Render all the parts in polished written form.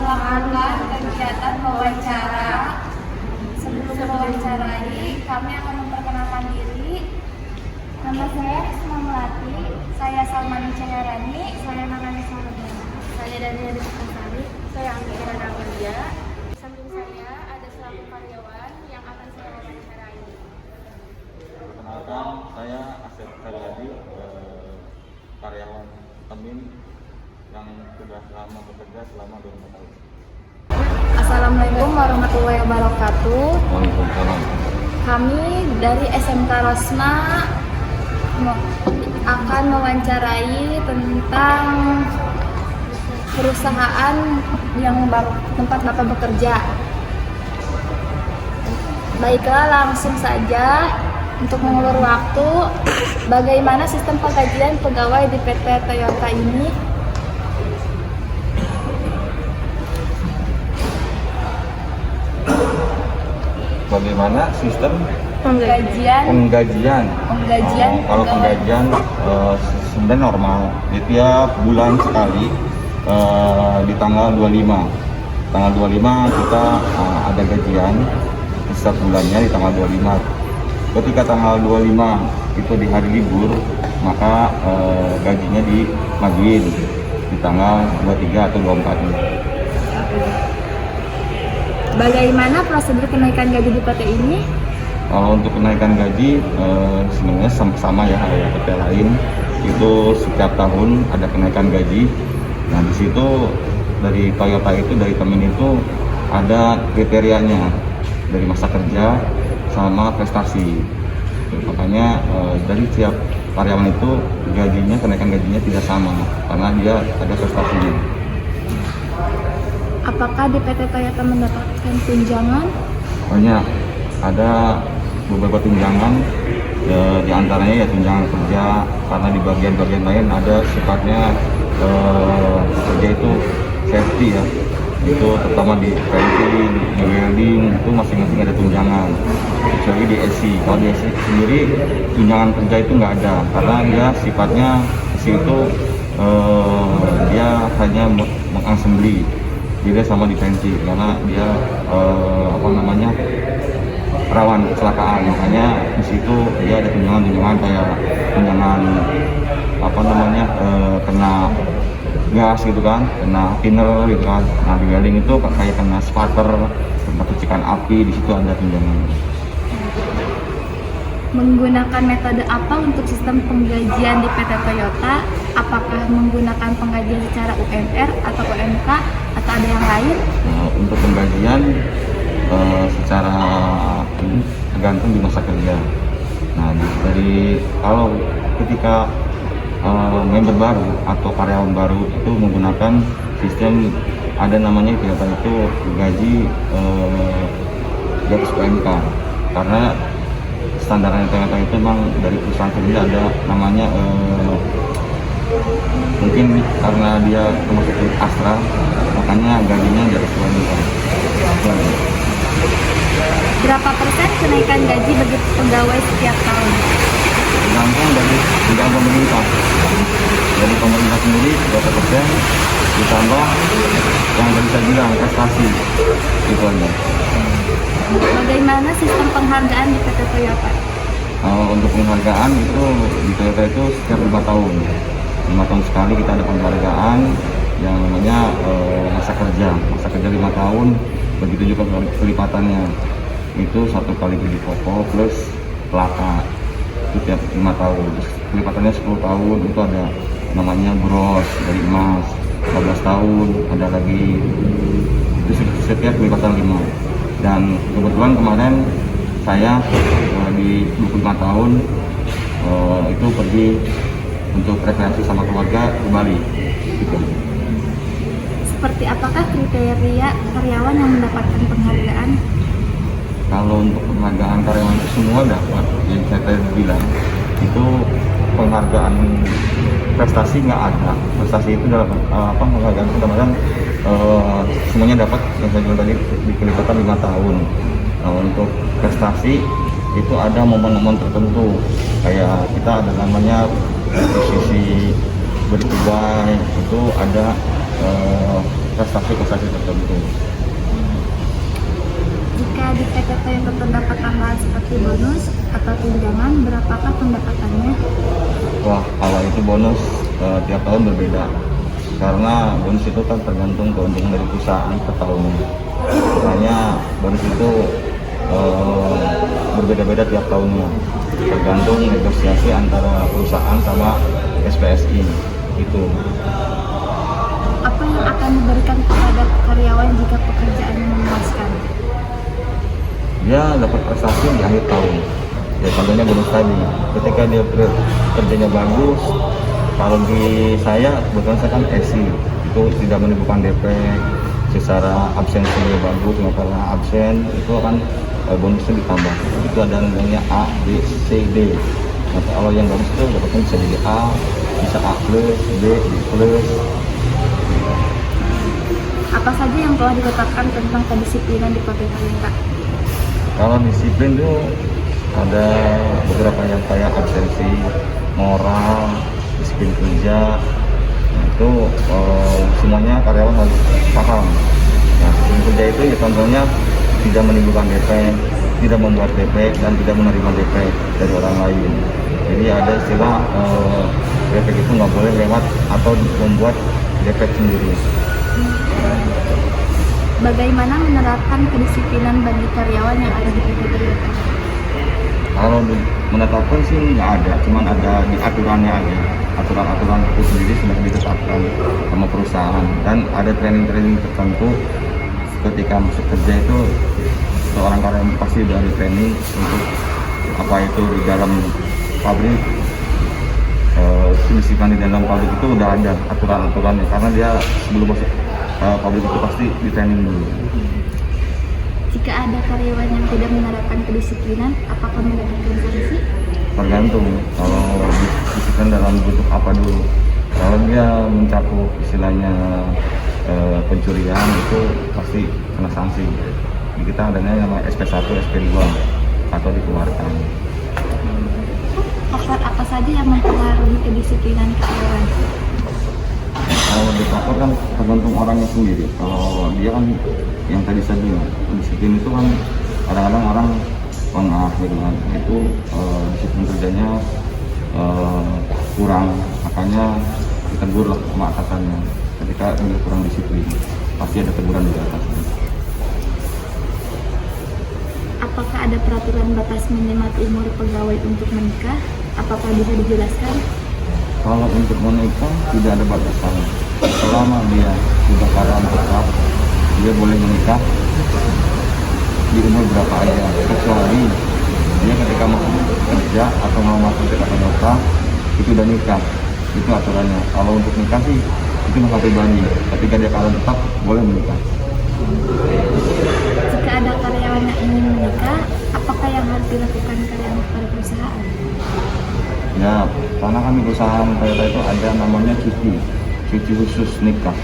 melakukan kegiatan wawancara. Sebelum mewawancarai, kami akan memperkenalkan diri. Nama saya Risma Melati, saya Salmani Cahyarani, saya Nagani Saradana. Saya Daniel Sari, saya Anggira Namalia. Di samping saya ada selaku karyawan yang akan saya wawancarai. Perkenalkan, saya Asep Karyadi, karyawan Temin yang sudah lama bekerja selama 2 tahun. Assalamualaikum warahmatullahi wabarakatuh. Waalaikumsalam. Kami dari SMK Rosma akan mewawancarai tentang perusahaan yang tempat Bapak bekerja. Baiklah, langsung saja untuk mengulur waktu. Bagaimana sistem penggajian pegawai di PT Toyota ini? Bagaimana sistem Penggajian. Kalau penggajian sebenarnya normal. Di tiap bulan sekali di tanggal 25. Tanggal 25 kita ada gajian setiap bulannya di tanggal 25. Ketika tanggal 25 itu di hari libur, maka gajinya dimajuin di tanggal 23 atau 24 ini. Bagaimana prosedur kenaikan gaji di PT ini? Kalau untuk kenaikan gaji sebenarnya sama ya kayak PT lain, itu setiap tahun ada kenaikan gaji. Nah di situ dari Toyota itu, dari Temin itu ada kriterianya dari masa kerja sama prestasi. Makanya dari tiap karyawan itu gajinya, kenaikan gajinya tidak sama karena dia ada prestasinya. Apakah di PT Toyota mendapatkan tunjangan? Banyak, ada beberapa tunjangan, di antaranya ya tunjangan kerja, karena di bagian-bagian lain ada sifatnya kerja itu safety ya, itu terutama di painting, di welding itu masing-masing ada tunjangan, kecuali di SI. Kalau di SI sendiri tunjangan kerja itu nggak ada, karena dia sifatnya SI itu dia hanya mengassembly, beda sama di painting karena dia rawan kecelakaan. Makanya di situ dia ada tunjangan kayak tunjangan kena gas gitu kan, kena thinner gitu kan. Nah di welding itu kayak kena sputter, kena percikan api, di situ ada tunjangan. Menggunakan metode apa untuk sistem penggajian di PT Toyota? Apakah menggunakan penggajian secara UMR atau UMK atau ada yang lain? Untuk penggajian secara tergantung di masa kerja. Nah dari kalau ketika member baru atau karyawan baru itu menggunakan sistem ada namanya Toyota itu gaji di atas UMK, karena standarnya Toyota itu memang dari perusahaan sendiri ada namanya mungkin karena dia termasuk Astra, makanya gajinya di atas UMK. Berapa persen kenaikan gaji bagi pegawai setiap tahun? Tergantung dari pemerintah. Dari pemerintah sendiri 30%, ditambah yang tadi saya bilang prestasi, itu aja. Bagaimana sistem penghargaan di PT Toyota? Untuk penghargaan itu di Toyota itu setiap 5 tahun. 5 tahun sekali kita ada penghargaan yang namanya masa kerja 5 tahun, begitu juga kelipatannya itu 1 kali gaji pokok plus pelaka itu tiap 5 tahun. Kelipatannya 10 tahun itu ada namanya bros dari emas, 15 tahun ada lagi, itu setiap kelipatan 5. Dan kebetulan kemarin saya di 25 tahun itu pergi untuk rekreasi sama keluarga ke Bali gitu. Seperti apakah kriteria karyawan yang mendapatkan penghargaan? Kalau untuk penghargaan karyawan itu semua dapat, yang saya tadi bilang itu penghargaan prestasi nggak ada. Prestasi itu dalam penghargaan itu kadang semuanya dapat, yang saya bilang tadi di kelipatan 5 tahun. Untuk prestasi itu ada momen-momen tertentu, kayak kita ada namanya posisi bertubai, itu ada prestasi-prestasi tertentu. Jika di PT Toyota terdapat tambahan seperti bonus atau tunjangan, berapakah pendapatannya? Wah, kalau itu bonus tiap tahun berbeda, karena bonus itu kan tergantung keuntungan dari perusahaan per tahunnya. Makanya bonus itu berbeda-beda tiap tahunnya, tergantung negosiasi antara perusahaan sama SPSI itu. Apa yang akan diberikan kepada karyawan jika pekerjaannya memuaskan? Dia dapat prestasi di akhir tahun. Ya contohnya bonus tadi, ketika dia kerjanya bagus. Kalau di saya kebetulan saya kan SI, itu tidak menimbulkan defek, secara absensinya bagus, nggak pernah absen, itu akan bonusnya ditambah. Itu ada namanya A, B, C, D. Nah, kalau yang bagus itu dapatnya bisa jadi A, bisa A plus, B, B plus. Apa saja yang telah ditetapkan tentang kedisiplinan di PT Toyota? Kalau disiplin itu ada beberapa yang kayak absensi, moral, disiplin kerja. Nah, itu semuanya karyawan harus paham. Nah, disiplin kerja itu ya contohnya tidak menimbulkan defek, tidak membuat defek, dan tidak menerima defek dari orang lain. Jadi ada istilah defek itu nggak boleh lewat atau membuat defek sendiri. Bagaimana menerapkan kedisiplinan bagi karyawan yang ada di PT Toyota? Kalau menetapkan sih nggak ada, cuman ada di aturannya aja. Aturan-aturan itu sendiri sudah ditetapkan sama perusahaan, dan ada training-training tertentu ketika masuk kerja itu seorang karyawan pasti dari training untuk apa itu di dalam pabrik. Kedisiplinan di dalam pabrik itu udah ada aturan-aturannya, karena dia sebelum masuk pabrik itu pasti di training dulu. Jika ada karyawan yang tidak menerapkan kedisiplinan, apakah mendapatkan sanksi? Tergantung kalau disiplin dalam bentuk apa dulu. Kalau dia mencakup istilahnya pencurian, itu pasti kena sanksi. Kita adanya nama SP1, SP2 atau dikeluarkan. Faktor apa saja yang mempengaruhi kedisiplinan karyawan? Kalau di faktor kan tergantung orangnya sendiri. Kalau dia kan yang tadi saya bilang, disiplin itu kan kadang-kadang orang pengah gitu kan, itu disiplin kerjanya kurang, makanya ditegur lah sama atasannya. Ketika dia kurang disiplin, pasti ada teguran dari atasnya. Apakah ada peraturan batas minimal umur pegawai untuk menikah? Apakah bisa dijelaskan? Kalau untuk menikah tidak ada batasan. Selama dia sudah karyawan tetap, dia boleh menikah di umur berapa aja, kecuali dia ketika mau kerja atau mau masuk ke Toyota itu udah nikah, itu aturannya. Kalau untuk nikah sih itu masalah pribadi, ketika dia karyawan tetap boleh menikah. Jika ada karyawan yang ingin menikah, apakah yang harus dilakukan karyawan pada perusahaan? Ya, karena kami perusahaan Toyota itu ada namanya cuti khusus nikah.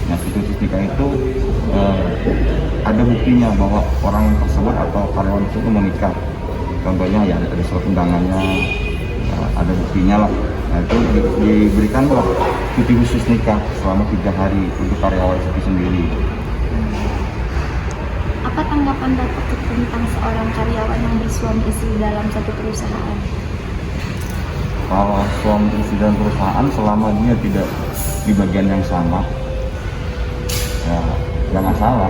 Nah, cuti nikah itu ada buktinya bahwa orang tersebut atau karyawan itu menikah. Contohnya ya ada surat undangannya, ada buktinya lah. Nah, itu diberikan loh cuti khusus nikah selama 3 hari untuk karyawan itu sendiri. Apa tanggapan Bapak tentang seorang karyawan yang bersuami istri dalam satu perusahaan? Kalau suami istri dan perusahaan selama dia tidak di bagian yang sama, ya nggak masalah,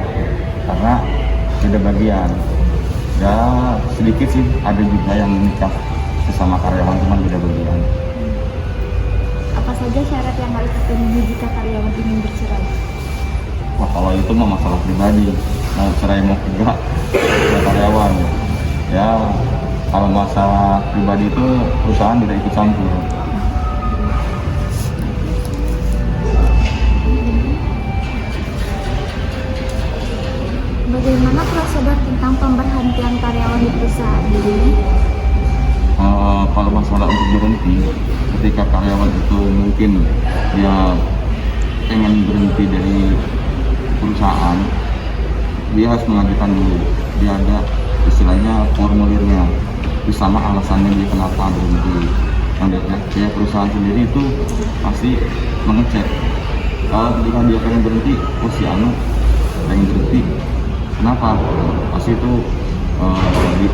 karena beda bagian. Ya sedikit sih ada juga yang menikah sesama karyawan cuma beda bagian. Apa saja syarat yang harus dipenuhi jika karyawan ingin bercerai? Wah, kalau itu mah masalah pribadi, mau cerai mau enggak ya karyawan. Ya kalau masalah pribadi itu perusahaan tidak ikut campur. Bagaimana prosedur tentang pemberhentian karyawan di perusahaan ini? Kalau masalah untuk berhenti, ketika karyawan itu mungkin dia pengen berhenti dari perusahaan, dia harus mengajukan dulu. Dia ada istilahnya formulirnya, bersama alasannya dia kenapa berhenti. Yang perusahaan sendiri itu pasti mengecek Ketika dia pengen berhenti, oh si Anu pengen berhenti, kenapa? Pasti itu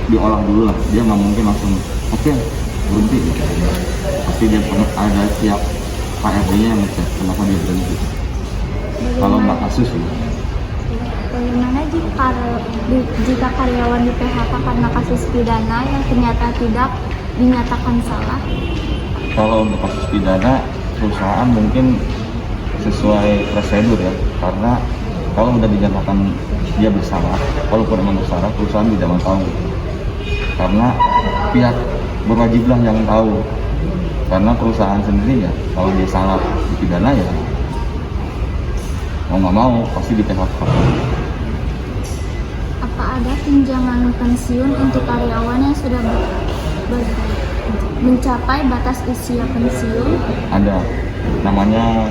diolah dulu lah, dia nggak mungkin langsung oke berhenti. Pasti dia ada siap HRD-nya yang ngecek kenapa dia berhenti. Kalau nggak kasus ya. Bagaimana jika karyawan di PHK karena kasus pidana yang ternyata tidak dinyatakan salah? Kalau untuk kasus pidana, perusahaan mungkin sesuai prosedur ya, karena kalau udah dinyatakan dia bersalah, walaupun memang bersalah, perusahaan tidak mau tahu, karena pihak berwajiblah yang tahu, karena perusahaan sendiri ya, kalau dia salah di pidana ya mau nggak mau pasti di PHK. Apa ada tunjangan pensiun untuk karyawan yang sudah mencapai batas usia pensiun? Ada, namanya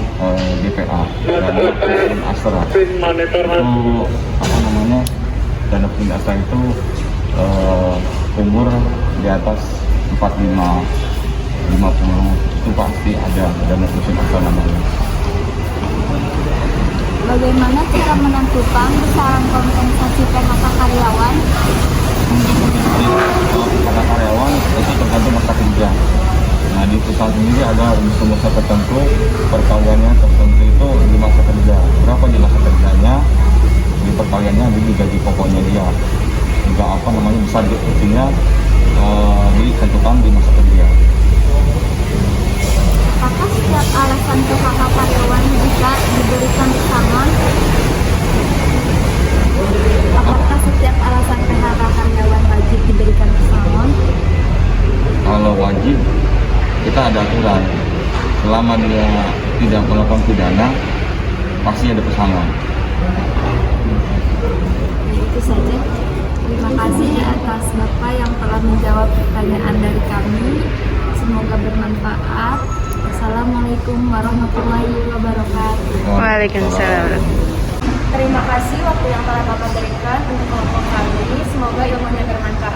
DPA, dana pensiun Astra. Itu apa namanya, dana pensiun Astra itu umur di atas 45, 50 itu pasti ada dana pensiun Astra namanya. Bagaimana cara menentukan besaran kompensasi PHK karyawan? Karena karyawan itu tergantung masa kerja. Nah di perusahaan sendiri ada masa tertentu, perkaliannya tertentu itu di masa kerja. Berapa di masa kerjanya, di perkaliannya di gaji pokoknya dia. Juga apa namanya besar kecilnya ditentukan di masa kerja. Apakah setiap alasan PHK karyawan bisa diberikan pesangon? Apakah setiap alasan PHK karyawan wajib diberikan pesangon? Kalau wajib, kita ada aturan. Selama dia tidak melakukan pidana, pasti ada pesangon. Itu saja. Terima kasih atas Bapak yang telah menjawab pertanyaan dari kami. Semoga bermanfaat. Assalamualaikum warahmatullahi wabarakatuh. Waalaikumsalam. Terima kasih waktu yang telah Bapak berikan untuk kelompok kami. Semoga ilmunya bermanfaat.